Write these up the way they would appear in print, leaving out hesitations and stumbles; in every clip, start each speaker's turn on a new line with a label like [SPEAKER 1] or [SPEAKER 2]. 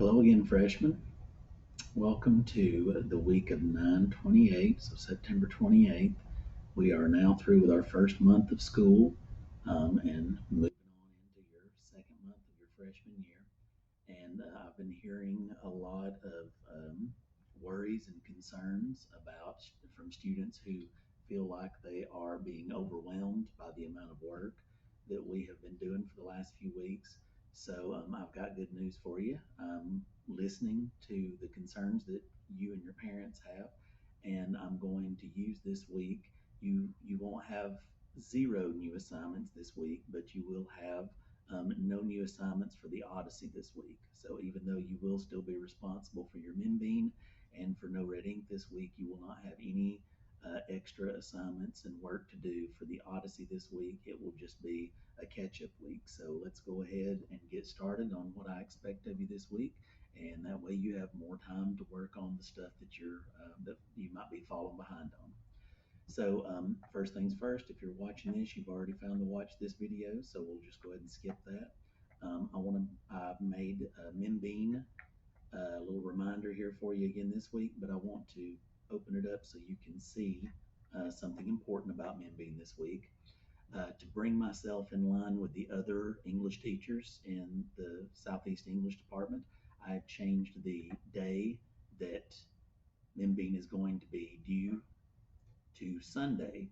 [SPEAKER 1] Hello again, freshmen. Welcome to the week of 9/28, so September 28th. We are now through with our first month of school and moving on into your second month of your freshman year. And I've been hearing a lot of worries and concerns from students who feel like they are being overwhelmed by the amount of work that we have been doing for the last few weeks. So I've got good news for you. I'm listening to the concerns that you and your parents have, and I'm going to use this week. You won't have zero new assignments this week, but you will have no new assignments for the Odyssey this week. So even though you will still be responsible for your MBean and for no red ink this week, you will not have any extra assignments and work to do for the Odyssey this week. It will just be a catch-up week. So let's go ahead and get started on what I expect of you this week, and that way you have more time to work on the stuff that you might be falling behind on. So first things first, if you're watching this, you've already found the watch this video, so we'll just go ahead and skip that. I've made MinBean a little reminder here for you again this week, but I want to open it up so you can see something important about MinBean this week. To bring myself in line with the other English teachers in the Southeast English Department, I have changed the day that MinBean is going to be due to Sunday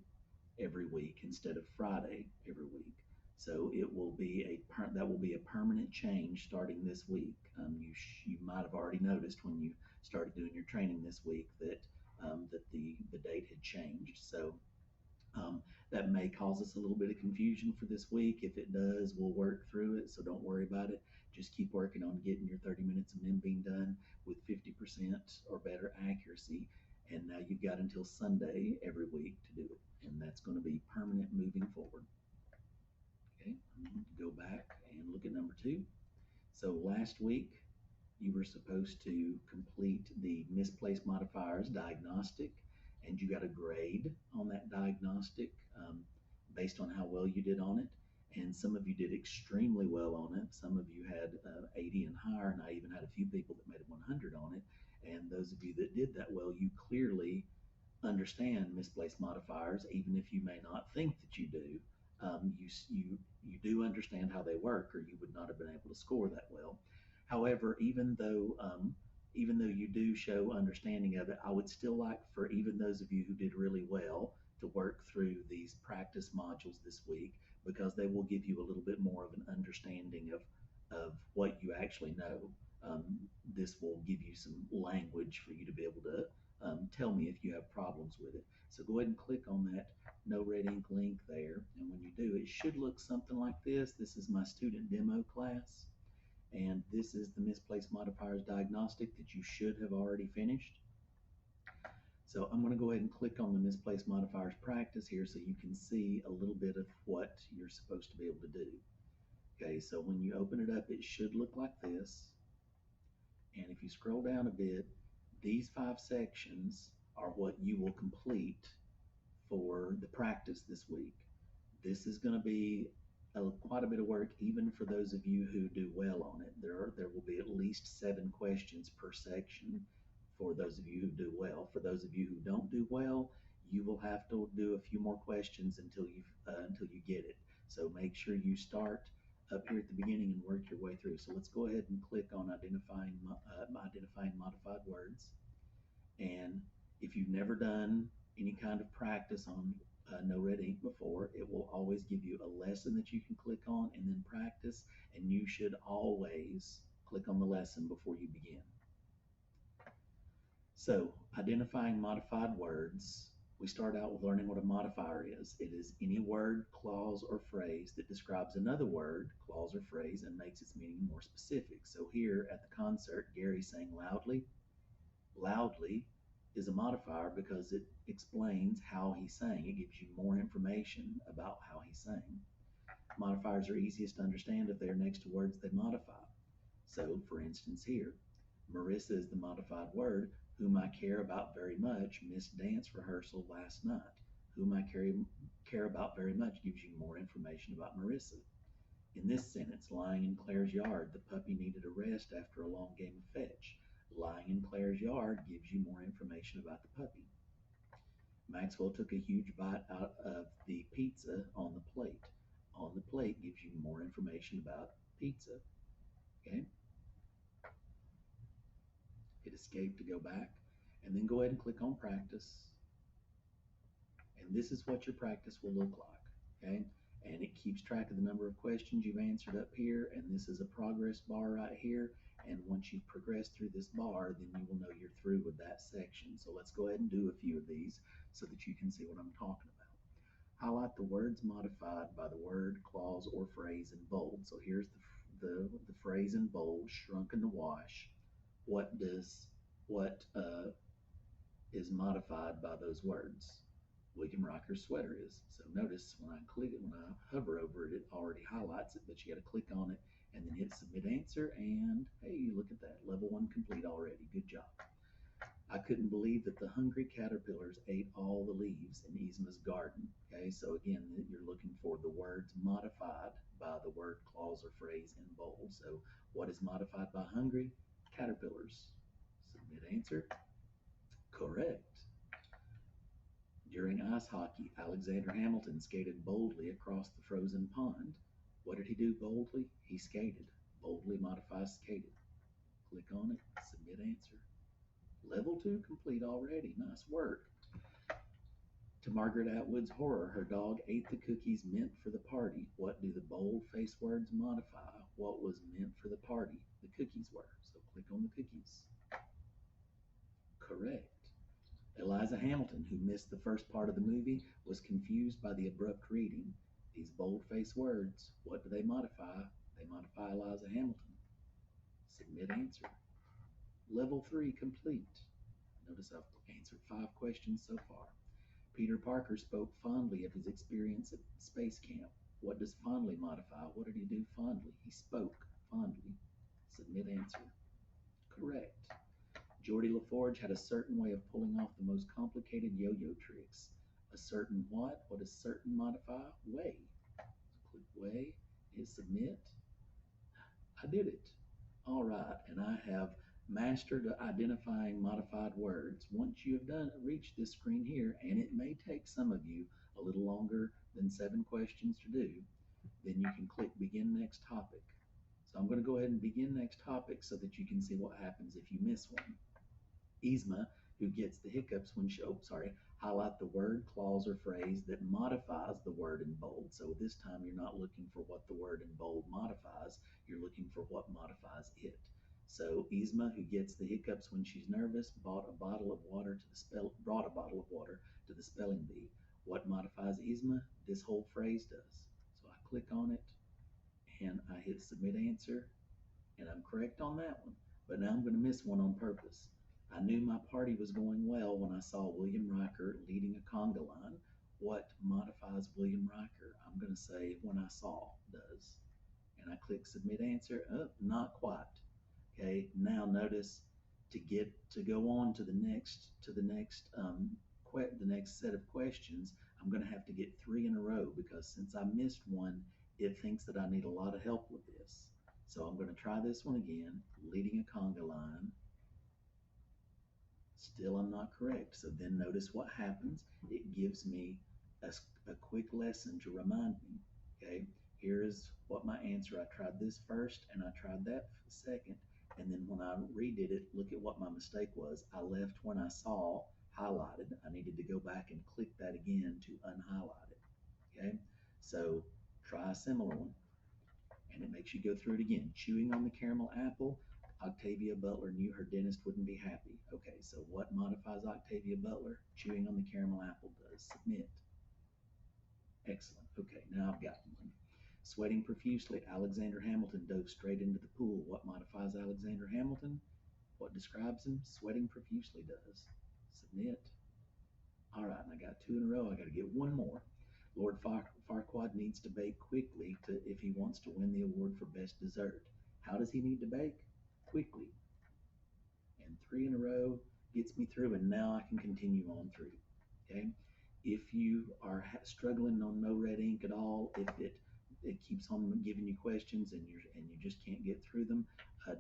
[SPEAKER 1] every week instead of Friday every week. So that will be a permanent change starting this week. You might have already noticed when you started doing your training this week that the date had changed. So that may cause us a little bit of confusion for this week. If it does, we'll work through it. So don't worry about it. Just keep working on getting your 30 minutes of MinBean done with 50% or better accuracy. And now you've got until Sunday every week to do it. And that's going to be permanent moving forward. Okay, I'm going to go back and look at number 2. So last week, you were supposed to complete the misplaced modifiers diagnostic, and you got a grade on that diagnostic based on how well you did on it. And some of you did extremely well on it. Some of you had 80 and higher, and I even had a few people that made 100 on it. And those of you that did that well, you clearly understand misplaced modifiers, even if you may not think that you do. You do understand how they work, or you would not have been able to score that well. However, even though you do show understanding of it, I would still like for even those of you who did really well to work through these practice modules this week, because they will give you a little bit more of an understanding of what you actually know. Um, this will give you some language for you to be able to tell me if you have problems with it. So go ahead and click on that no red ink link there. And when you do, it should look something like this. This is my student demo class. And this is the misplaced modifiers diagnostic that you should have already finished. So I'm going to go ahead and click on the misplaced modifiers practice here so you can see a little bit of what you're supposed to be able to do. Okay, so when you open it up, it should look like this. And if you scroll down a bit, these 5 sections are what you will complete for the practice this week. This is going to be quite a bit of work, even for those of you who do well on it. There will be at least 7 questions per section for those of you who do well. For those of you who don't do well, you will have to do a few more questions until you get it. So make sure you start up here at the beginning and work your way through. So let's go ahead and click on identifying modified words. And if you've never done any kind of practice on no red ink before, it will always give you a lesson that you can click on and then practice, and you should always click on the lesson before you begin. So identifying modified words, we start out with learning what a modifier is. It is any word, clause, or phrase that describes another word, clause, or phrase and makes its meaning more specific. So here at the concert, Gary sang loudly. Loudly is a modifier because it explains how he sang. It gives you more information about how he sang. Modifiers are easiest to understand if they are next to words they modify. So, for instance, here, Marissa is the modified word. Whom I care about very much missed dance rehearsal last night. Whom I care about very much gives you more information about Marissa. In this sentence, lying in Claire's yard, the puppy needed a rest after a long game of fetch. Lying in Claire's yard gives you more information about the puppy. Maxwell took a huge bite out of the pizza on the plate. On the plate gives you more information about pizza. Okay? Hit escape to go back, and then go ahead and click on practice. And this is what your practice will look like. Okay? And it keeps track of the number of questions you've answered up here, and this is a progress bar right here. And once you've progressed through this bar, then you will know you're through with that section. So let's go ahead and do a few of these so that you can see what I'm talking about. Highlight the words modified by the word, clause, or phrase in bold. So here's the phrase in bold, shrunk in the wash. What is modified by those words? William Riker's sweater is. So notice when I hover over it, it already highlights it, but you got to click on it and then hit submit answer. And hey, look at that, level 1 complete already. Good job. I couldn't believe that the hungry caterpillars ate all the leaves in Yzma's garden. Okay, so again, you're looking for the words modified by the word, clause, or phrase in bold. So what is modified by hungry? Caterpillars. Submit answer. Correct. During ice hockey, Alexander Hamilton skated boldly across the frozen pond. What did he do boldly? He skated. Boldly modifies skated. Click on it, submit answer. Level 2 complete already. Nice work. To Margaret Atwood's horror, her dog ate the cookies meant for the party. What do the bold-faced words modify? What was meant for the party? The cookies were. So click on the cookies. Correct. Eliza Hamilton, who missed the first part of the movie, was confused by the abrupt reading. These bold-faced words, what do they modify? They modify Eliza Hamilton. Submit answer. Level 3 complete. Notice I've answered 5 questions so far. Peter Parker spoke fondly of his experience at space camp. What does fondly modify? What did he do fondly? He spoke fondly. Submit answer. Correct. Geordie LaForge had a certain way of pulling off the most complicated yo-yo tricks. A certain what? What does certain modify? Way. So click way, hit submit. I did it. All right, and I have mastered identifying modified words. Once you have reached this screen here, and it may take some of you a little longer than 7 questions to do, then you can click begin next topic. So I'm going to go ahead and begin next topic so that you can see what happens if you miss one. Yzma, who gets the hiccups when highlight the word, clause, or phrase that modifies the word in bold. So this time you're not looking for what the word in bold modifies, you're looking for what modifies it. So Yzma, who gets the hiccups when she's nervous, brought a bottle of water to the spelling bee. What modifies Yzma? This whole phrase does. So I click on it and I hit submit answer, and I'm correct on that one. But now I'm going to miss one on purpose. I knew my party was going well when I saw William Riker leading a conga line. What modifies William Riker? I'm going to say when I saw does. And I click submit answer. Oh, not quite. Okay, now notice to go on to the next set of questions, I'm going to have to get 3 in a row because since I missed one, it thinks that I need a lot of help with this. So I'm going to try this one again, leading a conga line. Still I'm not correct. So then notice what happens. It gives me a quick lesson to remind me. Okay, here is what my answer. I tried this first and I tried that second. And then when I redid it, look at what my mistake was. I left when I saw highlighted. I needed to go back and click that again to unhighlight it. Okay, so try a similar one. And it makes you go through it again. Chewing on the caramel apple. Octavia Butler knew her dentist wouldn't be happy. Okay, so what modifies Octavia Butler? Chewing on the caramel apple does. Submit. Excellent. Okay, now I've got one. Sweating profusely, Alexander Hamilton dove straight into the pool. What modifies Alexander Hamilton? What describes him? Sweating profusely does. Submit. All right, and I got 2 in a row. I got to get one more. Lord Farquaad needs to bake quickly if he wants to win the award for best dessert. How does he need to bake? Quickly. And 3 in a row gets me through, and now I can continue on through. Okay. If you are struggling on no red ink at all, if it it keeps on giving you questions and you just can't get through them,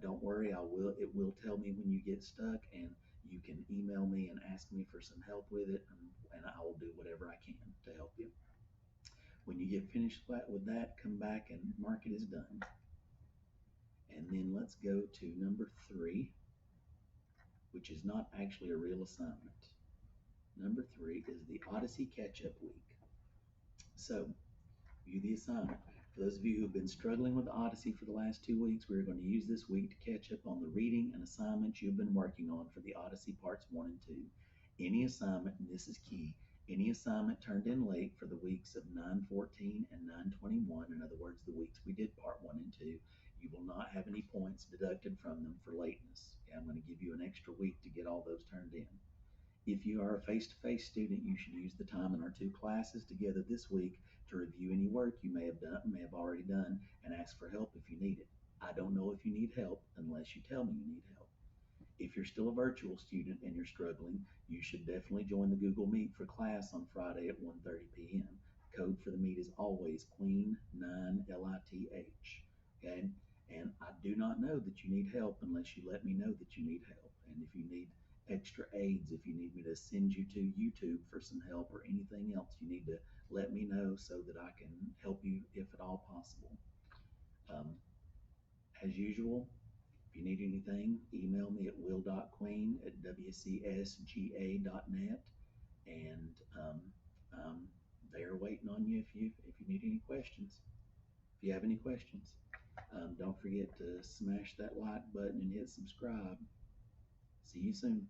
[SPEAKER 1] don't worry. It will tell me when you get stuck, and you can email me and ask me for some help with it, and I will do whatever I can to help you. When you get finished with that, come back and mark it as done. And then let's go to number 3, which is not actually a real assignment. Number 3 is the Odyssey catch-up week. So, view the assignment. For those of you who have been struggling with Odyssey for the last 2 weeks, we're going to use this week to catch up on the reading and assignments you've been working on for the Odyssey parts 1 and 2. Any assignment, and this is key, any assignment turned in late for the weeks of 9/14 and 9/21, in other words, the weeks we did part 1 and 2, you will not have any points deducted from them for lateness. Okay, I'm going to give you an extra week to get all those turned in. If you are a face-to-face student, you should use the time in our 2 classes together this week to review any work you may have already done, and ask for help if you need it. I don't know if you need help unless you tell me you need help. If you're still a virtual student and you're struggling, you should definitely join the Google Meet for class on Friday at 1:30 p.m. The code for the meet is always Queen9LITH. Okay? And I do not know that you need help unless you let me know that you need help. And if you need extra aids, if you need me to send you to YouTube for some help or anything else, you need to let me know so that I can help you if at all possible. Um, as usual, if you need anything, email me at will.queen@wcsga.net, and I'm there waiting on you if you need any questions. If you have any questions, don't forget to smash that like button and hit subscribe. See you soon.